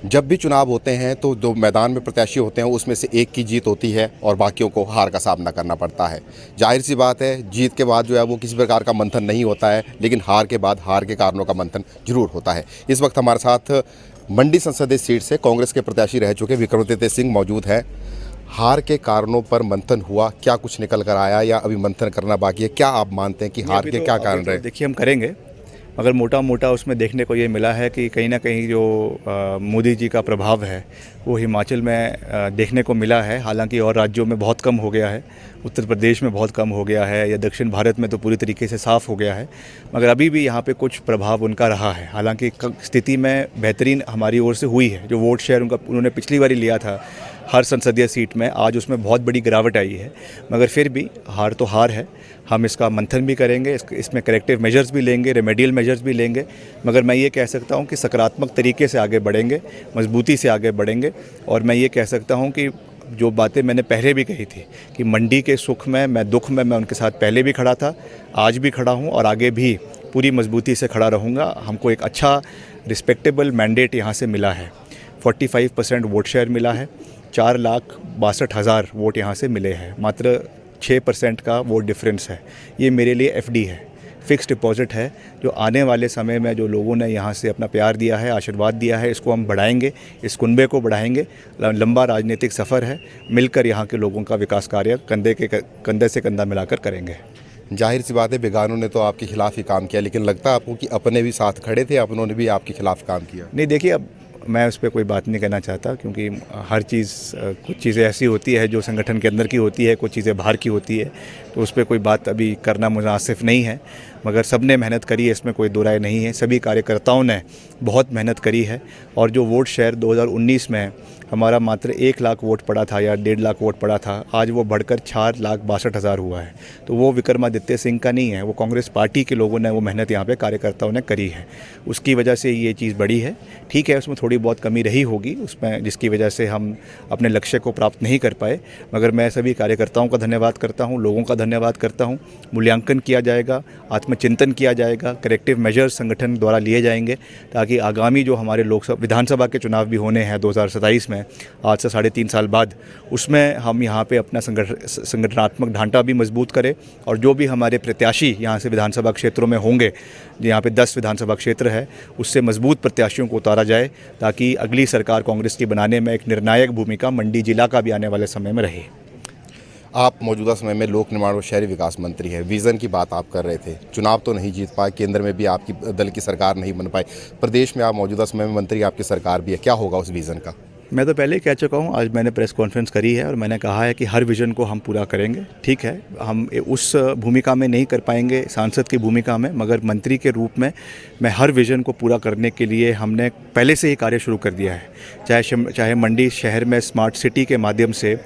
जब भी चुनाव होते हैं तो जो मैदान में प्रत्याशी होते हैं उसमें से एक की जीत होती है और बाकियों को हार का सामना करना पड़ता है। जाहिर सी बात है, जीत के बाद जो है वो किसी प्रकार का मंथन नहीं होता है, लेकिन हार के बाद हार के कारणों का मंथन जरूर होता है। इस वक्त हमारे साथ मंडी संसदीय सीट से कांग्रेस के प्रत्याशी रह चुके विक्रमादित्य सिंह मौजूद हैं। हार के कारणों पर मंथन हुआ, क्या कुछ निकल कर आया या अभी मंथन करना बाकी है? क्या आप मानते हैं कि हार के क्या कारण रहे? देखिए, हम करेंगे, मगर मोटा मोटा उसमें देखने को ये मिला है कि कहीं ना कहीं जो मोदी जी का प्रभाव है वो हिमाचल में देखने को मिला है। हालांकि और राज्यों में बहुत कम हो गया है, उत्तर प्रदेश में बहुत कम हो गया है, या दक्षिण भारत में तो पूरी तरीके से साफ़ हो गया है, मगर अभी भी यहाँ पे कुछ प्रभाव उनका रहा है। हालांकि स्थिति में बेहतरीन हमारी ओर से हुई है। जो वोट शेयर उन्होंने पिछली बार लिया था हर संसदीय सीट में, आज उसमें बहुत बड़ी गिरावट आई है, मगर फिर भी हार तो हार है। हम इसका मंथन भी करेंगे, इसमें करेक्टिव मेजर्स भी लेंगे, रेमेडियल मेजर्स भी लेंगे, मगर मैं ये कह सकता हूँ कि सकारात्मक तरीके से आगे बढ़ेंगे, मजबूती से आगे बढ़ेंगे। और मैं ये कह सकता हूँ कि जो बातें मैंने पहले भी कही थी कि मंडी के सुख में, मैं दुख में, मैं उनके साथ पहले भी खड़ा था, आज भी खड़ा हूँ और आगे भी पूरी मजबूती से खड़ा रहूँगा। हमको एक अच्छा रिस्पेक्टेबल मैंडेट यहाँ से मिला है। 45% वोट शेयर मिला है, 4,62,000 वोट यहाँ से मिले हैं, मात्र 6% का वोट डिफरेंस है। ये मेरे लिए एफडी है, फिक्स डिपॉजिट है, जो आने वाले समय में जो लोगों ने यहाँ से अपना प्यार दिया है, आशीर्वाद दिया है, इसको हम बढ़ाएंगे, इस कुनबे को बढ़ाएंगे। लंबा राजनीतिक सफ़र है, मिलकर यहाँ के लोगों का विकास कार्य कंधे से कंधा मिलाकर करेंगे। जाहिर सी बात है, बेगानों ने तो आपके खिलाफ ही काम किया, लेकिन लगता है आपको कि अपने भी साथ खड़े थे, अपनों ने भी आपके खिलाफ काम किया? नहीं, देखिए, अब मैं उस पर कोई बात नहीं कहना चाहता, क्योंकि हर चीज़, कुछ चीज़ें ऐसी होती है जो संगठन के अंदर की होती है, कुछ चीज़ें बाहर की होती है, तो उस पर कोई बात अभी करना मुनासिब नहीं है। मगर सब ने मेहनत करी है, इसमें कोई दो राय नहीं है। सभी कार्यकर्ताओं ने बहुत मेहनत करी है। और जो वोट शेयर 2019 में हमारा मात्र 1 लाख वोट पड़ा था या 1.5 लाख वोट पड़ा था, आज वो बढ़कर 4,62,000 हुआ है। तो वो विक्रमादित्य सिंह का नहीं है, वो कांग्रेस पार्टी के लोगों ने वो मेहनत यहाँ पे कार्यकर्ताओं ने करी है, उसकी वजह से ये चीज़ बढ़ी है। ठीक है, उसमें थोड़ी बहुत कमी रही होगी उसमें, जिसकी वजह से हम अपने लक्ष्य को प्राप्त नहीं कर पाए, मगर मैं सभी कार्यकर्ताओं का धन्यवाद करता हूँ, लोगों का धन्यवाद करता हूँ। मूल्यांकन किया जाएगा, आत्मचिंतन किया जाएगा, करेक्टिव मेजर्स संगठन द्वारा लिए जाएंगे, ताकि आगामी जो हमारे विधानसभा के चुनाव भी होने हैं 2027 में, आज से 3.5 साल बाद, उसमें हम यहाँ पे अपना संगठनात्मक ढांचा भी मजबूत करें। और जो भी हमारे प्रत्याशी यहाँ से विधानसभा क्षेत्रों में होंगे, यहाँ पे 10 विधानसभा क्षेत्र है, उससे मजबूत प्रत्याशियों को उतारा जाए, ताकि अगली सरकार कांग्रेस की बनाने में एक निर्णायक भूमिका मंडी जिला का भी आने वाले समय में रहे। आप मौजूदा समय में लोक निर्माण और शहरी विकास मंत्री है, विज़न की बात आप कर रहे थे। चुनाव तो नहीं जीत पाए, केंद्र में भी आपकी दल की सरकार नहीं बन पाई, प्रदेश में आप मौजूदा समय में मंत्री, आपकी सरकार भी है, क्या होगा उस विज़न का? मैं तो पहले ही कह चुका हूँ, आज मैंने प्रेस कॉन्फ्रेंस करी है और मैंने कहा है कि हर विज़न को हम पूरा करेंगे। ठीक है, हम उस भूमिका में नहीं कर पाएंगे, सांसद की भूमिका में, मगर मंत्री के रूप में मैं हर विज़न को पूरा करने के लिए हमने पहले से ही कार्य शुरू कर दिया है। चाहे मंडी शहर में स्मार्ट सिटी के माध्यम से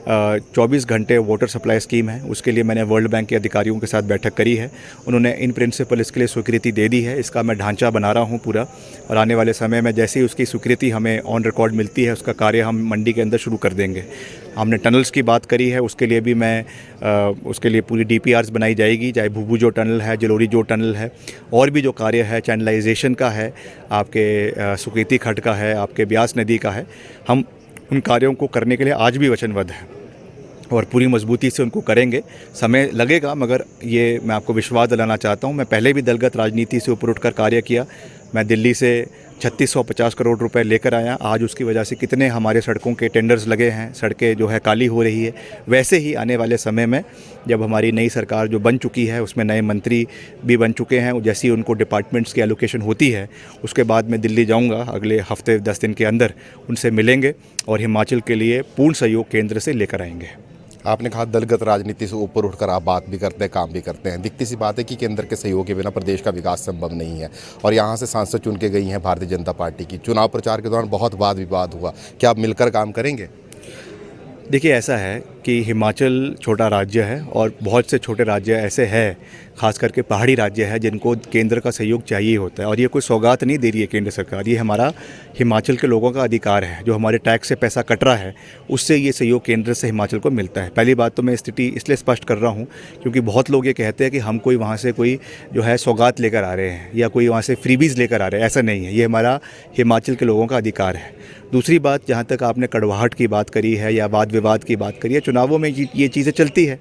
24 घंटे वाटर सप्लाई स्कीम है, उसके लिए मैंने वर्ल्ड बैंक के अधिकारियों के साथ बैठक करी है। उन्होंने इन प्रिंसिपल इसके लिए स्वीकृति दे दी है। इसका मैं ढांचा बना रहा हूँ पूरा, और आने वाले समय में जैसे ही उसकी स्वीकृति हमें ऑन रिकॉर्ड मिलती है, उसका कार्य हम मंडी के अंदर शुरू कर देंगे। हमने टनल्स की बात करी है, उसके लिए भी उसके लिए पूरी DPRs बनाई जाएगी, चाहे भूभू जो टनल है, जलोरी जो टनल है, और भी जो कार्य है, चैनलाइजेशन का है, आपके सुकेती खड्ड का है, आपके ब्यास नदी का है, हम उन कार्यों को करने के लिए आज भी वचनबद्ध हैं और पूरी मजबूती से उनको करेंगे। समय लगेगा, मगर ये मैं आपको विश्वास दिलाना चाहता हूँ। मैं पहले भी दलगत राजनीति से ऊपर उठकर कार्य किया। मैं दिल्ली से 3650 करोड़ रुपए लेकर आया, आज उसकी वजह से कितने हमारे सड़कों के टेंडर्स लगे हैं, सड़कें जो है काली हो रही है। वैसे ही आने वाले समय में जब हमारी नई सरकार जो बन चुकी है, उसमें नए मंत्री भी बन चुके हैं, जैसी उनको डिपार्टमेंट्स की एलोकेशन होती है, उसके बाद मैं दिल्ली जाऊंगा अगले हफ्ते 10 दिन के अंदर, उनसे मिलेंगे और हिमाचल के लिए पूर्ण सहयोग केंद्र से लेकर आएंगे। आपने कहा दलगत राजनीति से ऊपर उठकर आप बात भी करते हैं, काम भी करते हैं। दिखती सी बात है कि केंद्र के सहयोग के बिना प्रदेश का विकास संभव नहीं है, और यहाँ से सांसद चुन के गई हैं भारतीय जनता पार्टी की। चुनाव प्रचार के दौरान बहुत वाद विवाद हुआ, क्या आप मिलकर काम करेंगे? देखिए, ऐसा है कि हिमाचल छोटा राज्य है और बहुत से छोटे राज्य ऐसे हैं, खास करके पहाड़ी राज्य है, जिनको केंद्र का सहयोग चाहिए होता है। और ये कोई सौगात नहीं दे रही है केंद्र सरकार, ये हमारा हिमाचल के लोगों का अधिकार है। जो हमारे टैक्स से पैसा कट रहा है उससे ये सहयोग केंद्र से हिमाचल को मिलता है। पहली बात तो मैं स्थिति इसलिए स्पष्ट कर रहा हूँ क्योंकि बहुत लोग ये कहते हैं कि हम कोई वहाँ से कोई जो है सौगात लेकर आ रहे हैं या कोई वहाँ से फ्रीबीज़ लेकर आ रहे हैं, ऐसा नहीं है। ये हमारा हिमाचल के लोगों का अधिकार है। दूसरी बात, जहाँ तक आपने कड़वाहट की बात करी है या वाद विवाद की बात करी है, चुनावों में ये चीज़ें चलती है।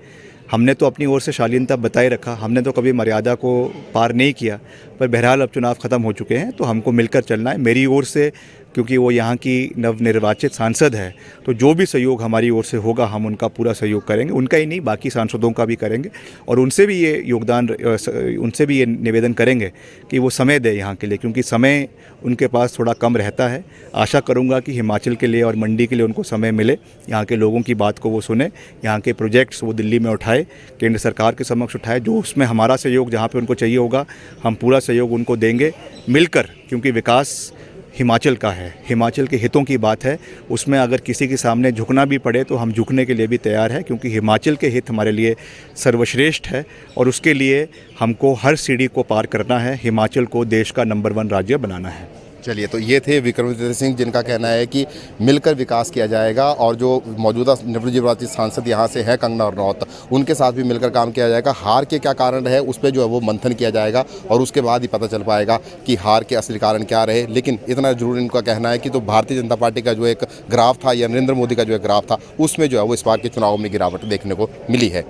हमने तो अपनी ओर से शालीनता बताए रखा, हमने तो कभी मर्यादा को पार नहीं किया। पर बहरहाल अब चुनाव ख़त्म हो चुके हैं तो हमको मिलकर चलना है। मेरी ओर से, क्योंकि वो यहाँ की नवनिर्वाचित सांसद है, तो जो भी सहयोग हमारी ओर से होगा हम उनका पूरा सहयोग करेंगे। उनका ही नहीं, बाकी सांसदों का भी करेंगे और उनसे भी ये योगदान, उनसे भी ये निवेदन करेंगे कि वो समय दें यहाँ के लिए, क्योंकि समय उनके पास थोड़ा कम रहता है। आशा करूँगा कि हिमाचल के लिए और मंडी के लिए उनको समय मिले, यहाँ के लोगों की बात को वो सुने, यहाँ के प्रोजेक्ट्स वो दिल्ली में उठाए, केंद्र सरकार के समक्ष उठाए। जो उसमें हमारा सहयोग जहाँ पे उनको चाहिए होगा हम पूरा सहयोग उनको देंगे मिलकर, क्योंकि विकास हिमाचल का है, हिमाचल के हितों की बात है। उसमें अगर किसी के सामने झुकना भी पड़े तो हम झुकने के लिए भी तैयार हैं, क्योंकि हिमाचल के हित हमारे लिए सर्वश्रेष्ठ है और उसके लिए हमको हर सीढ़ी को पार करना है, हिमाचल को देश का नंबर 1 राज्य बनाना है। चलिए, तो ये थे विक्रमादित्य सिंह, जिनका कहना है कि मिलकर विकास किया जाएगा और जो मौजूदा नवनिर्वाचित सांसद यहाँ से है कंगना रनौत, उनके साथ भी मिलकर काम किया जाएगा। हार के क्या कारण है उस पर जो है वो मंथन किया जाएगा और उसके बाद ही पता चल पाएगा कि हार के असली कारण क्या रहे। लेकिन इतना जरूर इनका कहना है कि तो भारतीय जनता पार्टी का जो एक ग्राफ था या नरेंद्र मोदी का जो एक ग्राफ था, उसमें जो है वो इस बार के चुनाव में गिरावट देखने को मिली है।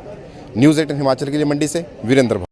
न्यूज़ 18 हिमाचल के लिए मंडी से वीरेंद्र